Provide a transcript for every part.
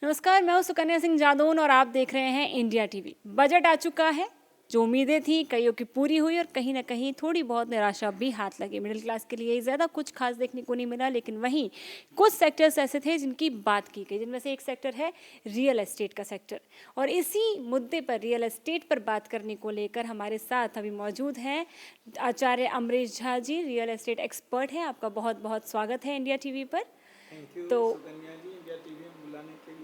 नमस्कार, मैं हूं सुकन्या सिंह जादौन और आप देख रहे हैं इंडिया टीवी। बजट आ चुका है। जो उम्मीदें थी कईयों की पूरी हुई और कहीं ना कहीं थोड़ी बहुत निराशा भी हाथ लगी। मिडिल क्लास के लिए ज़्यादा कुछ खास देखने को नहीं मिला, लेकिन वहीं कुछ सेक्टर्स ऐसे थे जिनकी बात की गई, जिनमें से एक सेक्टर है रियल एस्टेट का सेक्टर। और इसी मुद्दे पर, रियल एस्टेट पर बात करने को लेकर हमारे साथ अभी मौजूद हैं आचार्य Amrish Jha ji, real estate expert हैं। आपका बहुत बहुत स्वागत है इंडिया टीवी पर। थैंक यू तो सुकन्या जी, इंडिया टीवी में बुलाने के लिए।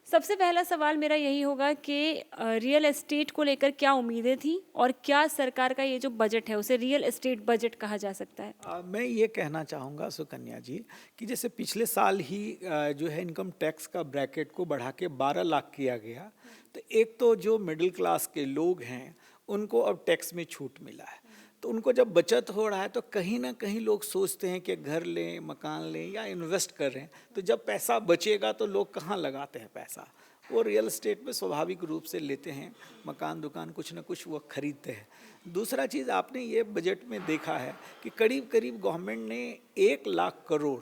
सबसे पहला सवाल मेरा यही होगा कि रियल एस्टेट को लेकर क्या उम्मीदें थी और क्या सरकार का ये जो बजट है उसे रियल एस्टेट बजट कहा जा सकता है? मैं ये कहना चाहूँगा सुकन्या जी कि जैसे पिछले साल ही जो है इनकम टैक्स का ब्रैकेट को बढ़ा के 12 लाख किया गया। तो एक तो जो मिडिल क्लास के लोग हैं उनको अब टैक्स में छूट मिला है। तो उनको जब बचत हो रहा है तो कहीं ना कहीं लोग सोचते हैं कि घर लें, मकान लें या इन्वेस्ट कर रहे हैं। तो जब पैसा बचेगा तो लोग कहाँ लगाते हैं पैसा? वो रियल एस्टेट में स्वाभाविक रूप से लेते हैं, मकान दुकान कुछ ना कुछ वो खरीदते हैं। दूसरा चीज़ आपने ये बजट में देखा है कि करीब करीब गवर्नमेंट ने 1 लाख करोड़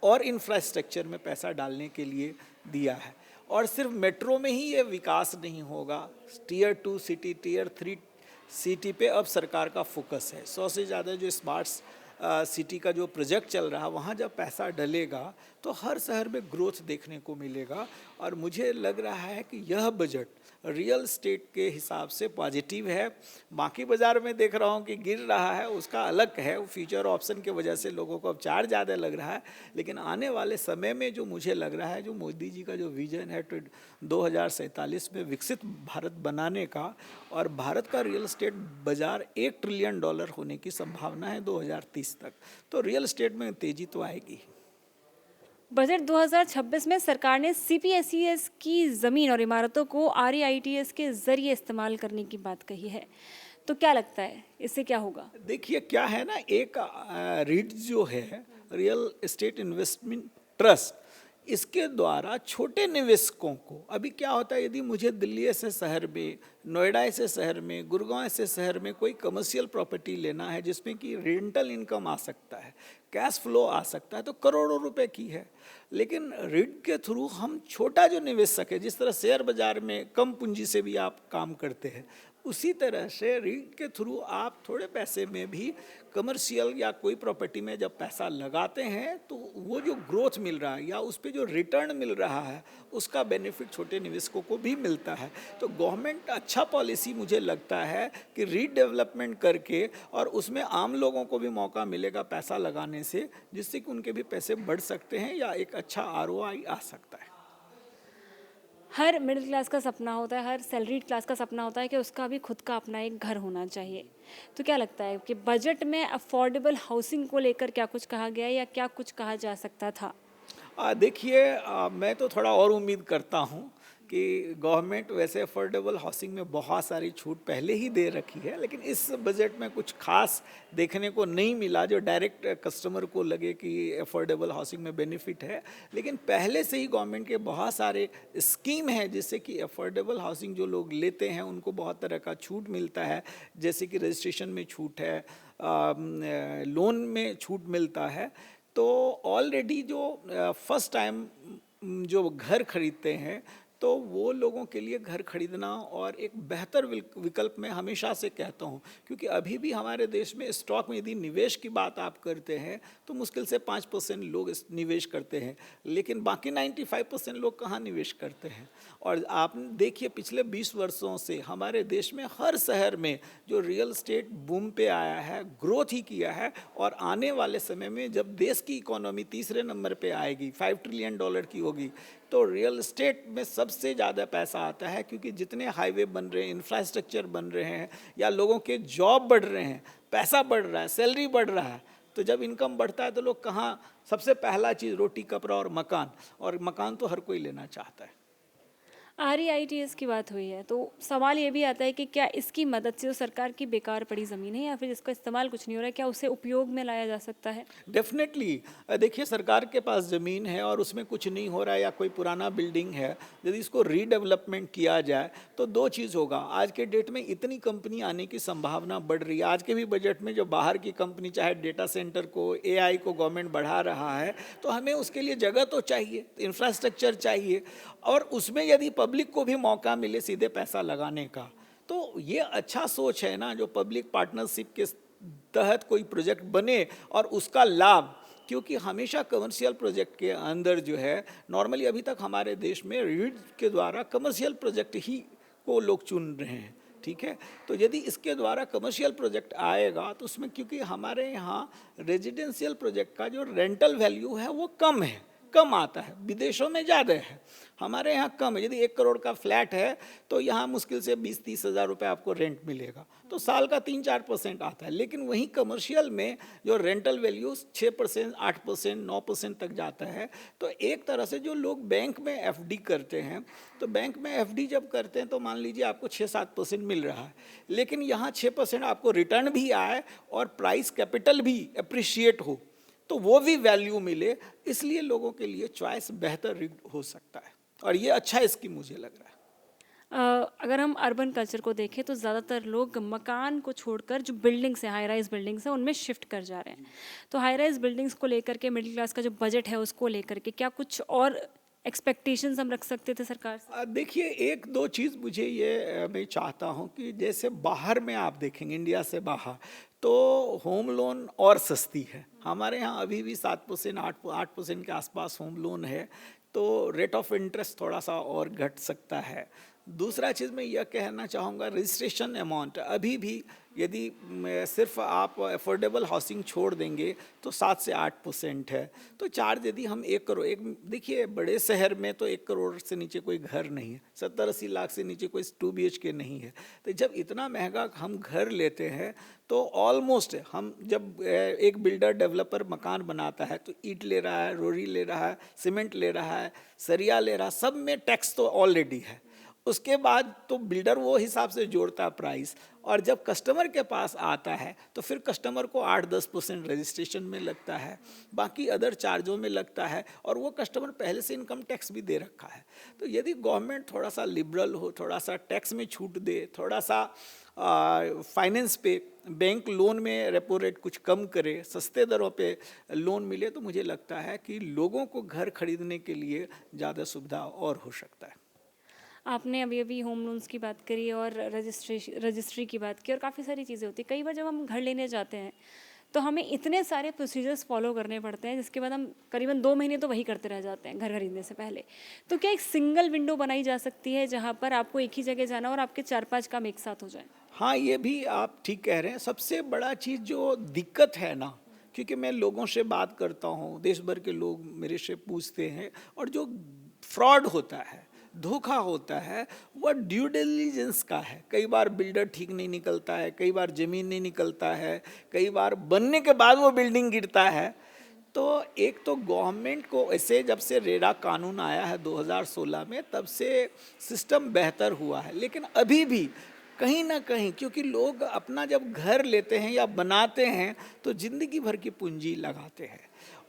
और इंफ्रास्ट्रक्चर में पैसा डालने के लिए दिया है। और सिर्फ मेट्रो में ही ये विकास नहीं होगा, टीयर 2 सिटी, टीयर 3 सिटी पे अब सरकार का फोकस है। 100 से ज़्यादा जो स्मार्ट सिटी का जो प्रोजेक्ट चल रहा है वहाँ जब पैसा डलेगा तो हर शहर में ग्रोथ देखने को मिलेगा। और मुझे लग रहा है कि यह बजट रियल स्टेट के हिसाब से पॉजिटिव है। बाकी बाज़ार में देख रहा हूँ कि गिर रहा है, उसका अलग है, फ्यूचर ऑप्शन की वजह से लोगों को अब चार्ज ज़्यादा लग रहा है। लेकिन आने वाले समय में जो मुझे लग रहा है, जो मोदी जी का जो विजन है 2047 में विकसित भारत बनाने का, और भारत का रियल एस्टेट बाज़ार $1 ट्रिलियन होने की संभावना है 2030 तक। तो रियल एस्टेट में तेज़ी तो आएगी। बजट 2026 में सरकार ने सीपीएसईएस की ज़मीन और इमारतों को आरईआईटीएस के ज़रिए इस्तेमाल करने की बात कही है। तो क्या लगता है इससे क्या होगा? देखिए क्या है ना, एक रीट जो है, रियल एस्टेट इन्वेस्टमेंट ट्रस्ट, इसके द्वारा छोटे निवेशकों को अभी क्या होता है, यदि मुझे दिल्ली से शहर में, नोएडा से शहर में, गुड़गांव से शहर में कोई कमर्शियल प्रॉपर्टी लेना है जिसमें कि रेंटल इनकम आ सकता है, कैश फ्लो आ सकता है, तो करोड़ों रुपए की है। लेकिन रीट के थ्रू हम छोटा जो निवेशक है, जिस तरह शेयर बाजार में कम पूंजी से भी आप काम करते हैं, उसी तरह से रीट के थ्रू आप थोड़े पैसे में भी कमर्शियल या कोई प्रॉपर्टी में जब पैसा लगाते हैं तो वो जो ग्रोथ मिल रहा है या उस पर जो रिटर्न मिल रहा है उसका बेनिफिट छोटे निवेशकों को भी मिलता है। तो गवर्नमेंट अच्छा पॉलिसी मुझे लगता है कि रीडेवलपमेंट करके और उसमें आम लोगों को भी मौका मिलेगा पैसा लगाने से, जिससे कि उनके भी पैसे बढ़ सकते हैं या एक अच्छा आरओआई आ सकता है। हर मिडिल क्लास का सपना होता है, हर सैलरीड क्लास का सपना होता है कि उसका भी खुद का अपना एक घर होना चाहिए। तो क्या लगता है कि बजट में अफोर्डेबल हाउसिंग को लेकर क्या कुछ कहा गया है या क्या कुछ कहा जा सकता था? देखिए, मैं तो थोड़ा और उम्मीद करता हूँ कि गवर्नमेंट वैसे अफोर्डेबल हाउसिंग में बहुत सारी छूट पहले ही दे रखी है, लेकिन इस बजट में कुछ खास देखने को नहीं मिला जो डायरेक्ट कस्टमर को लगे कि अफोर्डेबल हाउसिंग में बेनिफिट है। लेकिन पहले से ही गवर्नमेंट के बहुत सारे स्कीम हैं जिससे कि अफोर्डेबल हाउसिंग जो लोग लेते हैं उनको बहुत तरह का छूट मिलता है, जैसे कि रजिस्ट्रेशन में छूट है, लोन में छूट मिलता है। तो ऑलरेडी जो फर्स्ट टाइम जो घर खरीदते हैं तो वो लोगों के लिए घर खरीदना और एक बेहतर विकल्प मैं हमेशा से कहता हूँ, क्योंकि अभी भी हमारे देश में स्टॉक में यदि निवेश की बात आप करते हैं तो मुश्किल से 5% लोग निवेश करते हैं, लेकिन बाकी 95% लोग कहाँ निवेश करते हैं। और आप देखिए पिछले 20 वर्षों से हमारे देश में हर शहर में जो रियल एस्टेट बूम पे आया है, ग्रोथ ही किया है। और आने वाले समय में जब देश की इकोनॉमी तीसरे नंबर पे आएगी, $5 ट्रिलियन की होगी, तो रियल एस्टेट में सबसे ज़्यादा पैसा आता है, क्योंकि जितने हाईवे बन रहे हैं, इंफ्रास्ट्रक्चर बन रहे हैं या लोगों के जॉब बढ़ रहे हैं, पैसा बढ़ रहा है, सैलरी बढ़ रहा है, तो जब इनकम बढ़ता है तो लोग कहाँ, सबसे पहला चीज़ रोटी कपड़ा और मकान तो हर कोई लेना चाहता है। REITs की बात हुई है तो सवाल ये भी आता है कि क्या इसकी मदद से जो सरकार की बेकार पड़ी ज़मीन है या फिर इसका इस्तेमाल कुछ नहीं हो रहा है, क्या उसे उपयोग में लाया जा सकता है? डेफिनेटली। देखिए, सरकार के पास ज़मीन है और उसमें कुछ नहीं हो रहा है या कोई पुराना बिल्डिंग है, यदि इसको रीडेवलपमेंट किया जाए तो दो चीज़ होगा। आज के डेट में इतनी कंपनी आने की संभावना बढ़ रही है। आज के भी बजट में जो बाहर की कंपनी, चाहे डेटा सेंटर को, AI को गवर्नमेंट बढ़ा रहा है, तो हमें उसके लिए जगह तो चाहिए, इंफ्रास्ट्रक्चर चाहिए, और उसमें यदि पब्लिक को भी मौका मिले सीधे पैसा लगाने का, तो ये अच्छा सोच है ना, जो पब्लिक पार्टनरशिप के तहत कोई प्रोजेक्ट बने और उसका लाभ। क्योंकि हमेशा कमर्शियल प्रोजेक्ट के अंदर जो है, नॉर्मली अभी तक हमारे देश में रीड के द्वारा कमर्शियल प्रोजेक्ट ही को लोग चुन रहे हैं, ठीक है। तो यदि इसके द्वारा कमर्शियल प्रोजेक्ट आएगा तो उसमें, क्योंकि हमारे यहाँ रेजिडेंशियल प्रोजेक्ट का जो रेंटल वैल्यू है वो कम है, कम आता है, विदेशों में ज़्यादा है, हमारे यहाँ कम है। यदि 1 करोड़ का फ्लैट है तो यहाँ मुश्किल से 20-30 हज़ार रुपये आपको रेंट मिलेगा, तो साल का 3-4% आता है। लेकिन वहीं कमर्शियल में जो रेंटल वैल्यू 6%, 8%, 9% तक जाता है। तो एक तरह से जो लोग बैंक में FD करते हैं, तो बैंक में FD जब करते हैं तो मान लीजिए आपको 6-7% मिल रहा है, लेकिन यहाँ 6% आपको रिटर्न भी आए और प्राइस कैपिटल भी अप्रिशिएट हो, तो वो भी वैल्यू मिले। इसलिए लोगों के लिए चॉइस बेहतर हो सकता है, और ये अच्छा स्कीम मुझे लग रहा है। अगर हम अर्बन कल्चर को देखें तो ज़्यादातर लोग मकान को छोड़कर जो बिल्डिंग्स हैं, हाई राइज बिल्डिंग्स हैं, उनमें शिफ्ट कर जा रहे हैं। तो हाई राइज बिल्डिंग्स को लेकर के मिडिल क्लास का जो बजट है उसको लेकर के क्या कुछ और एक्सपेक्टेशंस हम रख सकते थे सरकार से? देखिए, एक दो चीज़ मुझे ये मैं चाहता हूँ कि जैसे बाहर में आप देखेंगे, इंडिया से बाहर, तो होम लोन और सस्ती है। हमारे यहाँ अभी भी 7%, 8% के आसपास होम लोन है, तो रेट ऑफ इंटरेस्ट थोड़ा सा और घट सकता है। दूसरा चीज़ मैं यह कहना चाहूँगा, रजिस्ट्रेशन अमाउंट अभी भी, यदि सिर्फ आप अफोर्डेबल हाउसिंग छोड़ देंगे तो 7 से 8% है। तो चार्ज यदि हम 1 करोड़, देखिए बड़े शहर में तो 1 करोड़ से नीचे कोई घर नहीं है, 70-80 लाख से नीचे कोई 2 BHK नहीं है। तो जब इतना महंगा हम घर लेते हैं तो ऑलमोस्ट हम, जब एक बिल्डर डेवलपर मकान बनाता है तो ईंट ले रहा है, रोड़ी ले रहा है, सीमेंट ले रहा है, सरिया ले रहा है, सब में टैक्स तो ऑलरेडी है। उसके बाद तो बिल्डर वो हिसाब से जोड़ता है प्राइस, और जब कस्टमर के पास आता है तो फिर कस्टमर को 8-10% रजिस्ट्रेशन में लगता है, बाकी अदर चार्जों में लगता है, और वो कस्टमर पहले से इनकम टैक्स भी दे रखा है। तो यदि गवर्नमेंट थोड़ा सा लिबरल हो, थोड़ा सा टैक्स में छूट दे, थोड़ा सा फाइनेंस पे, बैंक लोन में रेपो रेट कुछ कम करे, सस्ते दरों पे लोन मिले, तो मुझे लगता है कि लोगों को घर खरीदने के लिए ज़्यादा सुविधा और हो सकता है। आपने अभी अभी होम लोन्स की बात करी और रजिस्ट्री की बात की, और काफ़ी सारी चीज़ें होती हैं। कई बार जब हम घर लेने जाते हैं तो हमें इतने सारे प्रोसीजर्स फॉलो करने पड़ते हैं, जिसके बाद हम करीबन 2 महीने तो वही करते रह जाते हैं घर खरीदने से पहले। तो क्या एक सिंगल विंडो बनाई जा सकती है जहाँ पर आपको एक ही जगह जाना और आपके 4-5 काम एक साथ हो जाए? हाँ, ये भी आप ठीक कह रहे हैं। सबसे बड़ा चीज़ जो दिक्कत है ना, क्योंकि मैं लोगों से बात करता हूँ, देश भर के लोग मेरे से पूछते हैं, और जो फ्रॉड होता है, धोखा होता है, वह ड्यू डिलिजेंस का है। कई बार बिल्डर ठीक नहीं निकलता है, कई बार ज़मीन नहीं निकलता है, कई बार बनने के बाद वो बिल्डिंग गिरता है। तो एक तो गवर्नमेंट को ऐसे, जब से रेरा कानून आया है 2016 में, तब से सिस्टम बेहतर हुआ है। लेकिन अभी भी कहीं ना कहीं, क्योंकि लोग अपना जब घर लेते हैं या बनाते हैं तो ज़िंदगी भर की पूंजी लगाते हैं,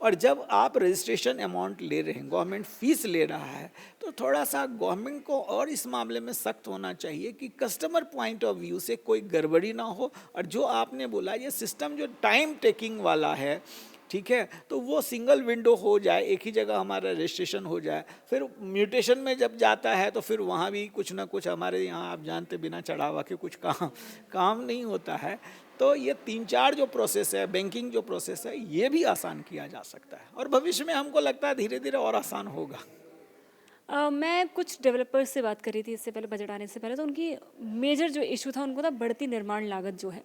और जब आप रजिस्ट्रेशन अमाउंट ले रहे हैं, गवर्नमेंट फीस ले रहा है, तो थोड़ा सा गवर्नमेंट को और इस मामले में सख्त होना चाहिए कि कस्टमर पॉइंट ऑफ व्यू से कोई गड़बड़ी ना हो। और जो आपने बोला, ये सिस्टम जो टाइम टेकिंग वाला है, ठीक है, तो वो सिंगल विंडो हो जाए, एक ही जगह हमारा रजिस्ट्रेशन हो जाए। फिर म्यूटेशन में जब जाता है तो फिर वहाँ भी कुछ ना कुछ, हमारे यहाँ आप जानते, बिना चढ़ावा के कुछ काम नहीं होता है। तो ये 3-4 जो प्रोसेस है, बैंकिंग जो प्रोसेस है, ये भी आसान किया जा सकता है, और भविष्य में हमको लगता है धीरे धीरे और आसान होगा। मैं कुछ डेवलपर्स से बात कर रही थी इससे पहले, बजट आने से पहले, तो उनकी मेजर जो इशू था उनको था बढ़ती निर्माण लागत जो है,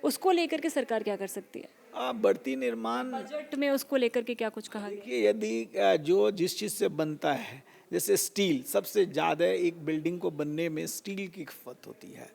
उसको लेकर के सरकार क्या कर सकती है? बढ़ती निर्माण, बजट में उसको लेकर के क्या कुछ कहा गया? देखिए, यदि जो जिस चीज़ से बनता है, जैसे स्टील, सबसे ज़्यादा एक बिल्डिंग को बनने में स्टील की खपत होती है,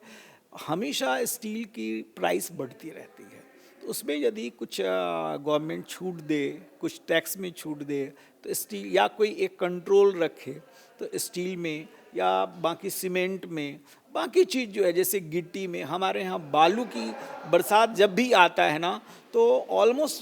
हमेशा स्टील की प्राइस बढ़ती रहती है। तो उसमें यदि कुछ गवर्नमेंट छूट दे, कुछ टैक्स में छूट दे, तो स्टील या कोई एक कंट्रोल रखे तो स्टील में या बाकी सीमेंट में, बाकी चीज़ जो है जैसे गिट्टी में, हमारे यहाँ बालू की बरसात जब भी आता है ना तो ऑलमोस्ट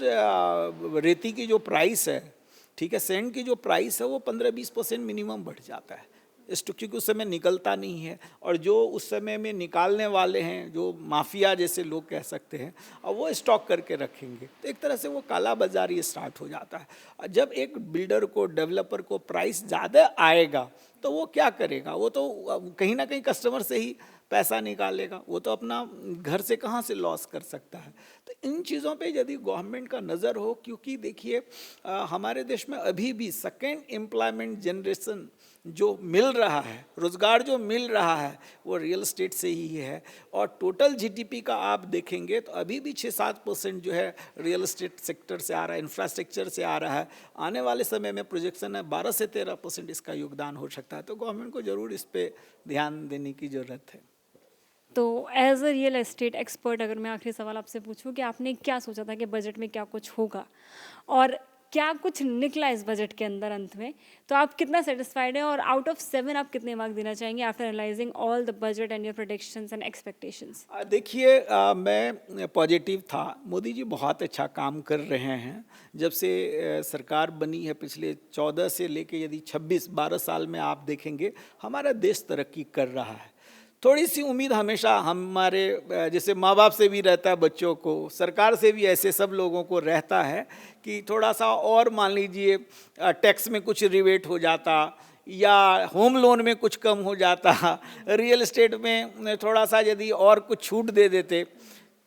रेती की जो प्राइस है, ठीक है, सैंड की जो प्राइस है वो 15-20% मिनिमम बढ़ जाता है। क्योंकि उस समय निकलता नहीं है, और जो उस समय में निकालने वाले हैं, जो माफिया जैसे लोग कह सकते हैं, और वो स्टॉक करके रखेंगे, तो एक तरह से वो काला बाजारी स्टार्ट हो जाता है। और जब एक बिल्डर को, डेवलपर को प्राइस ज़्यादा आएगा तो वो क्या करेगा, वो तो कहीं ना कहीं कस्टमर से ही पैसा निकालेगा, वो तो अपना घर से कहाँ से लॉस कर सकता है। तो इन चीज़ों पे यदि गवर्नमेंट का नज़र हो, क्योंकि देखिए हमारे देश में अभी भी सेकेंड एम्प्लॉयमेंट जनरेशन जो मिल रहा है, रोज़गार जो मिल रहा है, वो रियल एस्टेट से ही है। और टोटल जीडीपी का आप देखेंगे तो अभी भी 6-7% जो है रियल एस्टेट सेक्टर से आ रहा है, इंफ्रास्ट्रक्चर से आ रहा है। आने वाले समय में प्रोजेक्शन है 12 से 13% इसका योगदान हो सकता है। तो गवर्नमेंट को ज़रूर इस पर ध्यान देने की ज़रूरत है। तो as a real estate expert अगर मैं आखिरी सवाल आपसे पूछूं कि आपने क्या सोचा था कि बजट में क्या कुछ होगा और क्या कुछ निकला इस बजट के अंदर अंत में, तो आप कितना सेटिस्फाइड हैं और आउट ऑफ 7 आप कितने मार्क देना चाहेंगे after analysing all the budget and your predictions and expectations? देखिए, मैं पॉजिटिव था। मोदी जी बहुत अच्छा काम कर रहे हैं। जब से सरकार बनी है पिछले 14 से लेके यदि 26-12 साल में आप देखेंगे, हमारा देश तरक्की कर रहा है। थोड़ी सी उम्मीद हमेशा हमारे जैसे माँ बाप से भी रहता है, बच्चों को, सरकार से भी ऐसे सब लोगों को रहता है कि थोड़ा सा और मान लीजिए टैक्स में कुछ रिबेट हो जाता, या होम लोन में कुछ कम हो जाता, रियल एस्टेट में थोड़ा सा यदि और कुछ छूट दे देते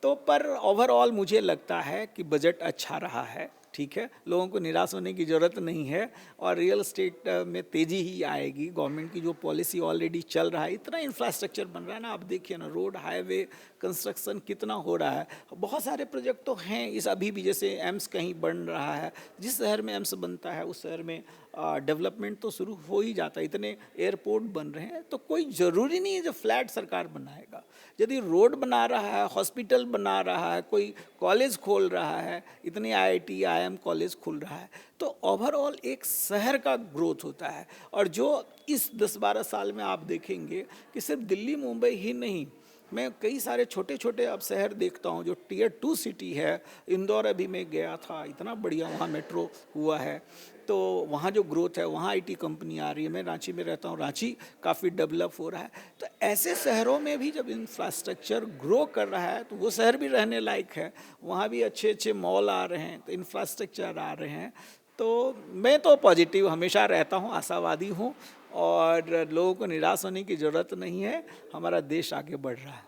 तो। पर ओवरऑल मुझे लगता है कि बजट अच्छा रहा है, ठीक है, लोगों को निराश होने की ज़रूरत नहीं है, और रियल एस्टेट में तेज़ी ही आएगी। गवर्नमेंट की जो पॉलिसी ऑलरेडी चल रहा है, इतना इंफ्रास्ट्रक्चर बन रहा है ना, आप देखिए ना, रोड, हाईवे कंस्ट्रक्शन कितना हो रहा है। बहुत सारे प्रोजेक्ट तो हैं इस अभी भी, जैसे एम्स कहीं बन रहा है, जिस शहर में एम्स बनता है उस शहर में डेवलपमेंट तो शुरू हो ही जाता है। इतने एयरपोर्ट बन रहे हैं, तो कोई ज़रूरी नहीं है जो फ्लैट सरकार बनाएगा। यदि रोड बना रहा है, हॉस्पिटल बना रहा है, कोई कॉलेज खोल रहा है, इतने IIT IIM कॉलेज खुल रहा है, तो ओवरऑल एक शहर का ग्रोथ होता है। और जो इस 10-12 साल में आप देखेंगे कि सिर्फ दिल्ली मुंबई ही नहीं, मैं कई सारे छोटे छोटे अब शहर देखता हूँ जो Tier 2 सिटी है। इंदौर अभी मैं गया था, इतना बढ़िया वहाँ मेट्रो हुआ है, तो वहाँ जो ग्रोथ है, वहाँ IT कंपनी आ रही है। मैं रांची में रहता हूँ, रांची काफ़ी डेवलप हो रहा है। तो ऐसे शहरों में भी जब इंफ्रास्ट्रक्चर ग्रो कर रहा है तो वो शहर भी रहने लायक है, वहाँ भी अच्छे अच्छे मॉल आ रहे हैं, तो इंफ्रास्ट्रक्चर आ रहे हैं। तो मैं तो पॉजिटिव हमेशा रहता हूँ, आशावादी हूँ, और लोगों को निराश होने की ज़रूरत नहीं है। हमारा देश आगे बढ़ रहा है।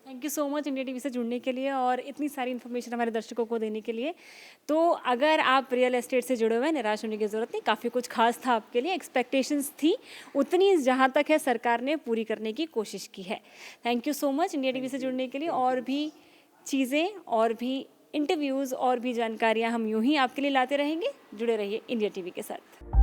Thank you so much India TV से जुड़ने के लिए और इतनी सारी इन्फॉर्मेशन हमारे दर्शकों को देने के लिए। तो अगर आप रियल एस्टेट से जुड़े हुए हैं, निराश होने की ज़रूरत नहीं, काफ़ी कुछ खास था आपके लिए, एक्सपेक्टेशंस थी, उतनी जहाँ तक है सरकार ने पूरी करने की कोशिश की है। Thank you so much India TV से जुड़ने के लिए। और भी चीज़ें और भी इंटरव्यूज़ और भी जानकारियाँ हम यूँ ही आपके लिए लाते रहेंगे। जुड़े रहिए इंडिया टीवी के साथ।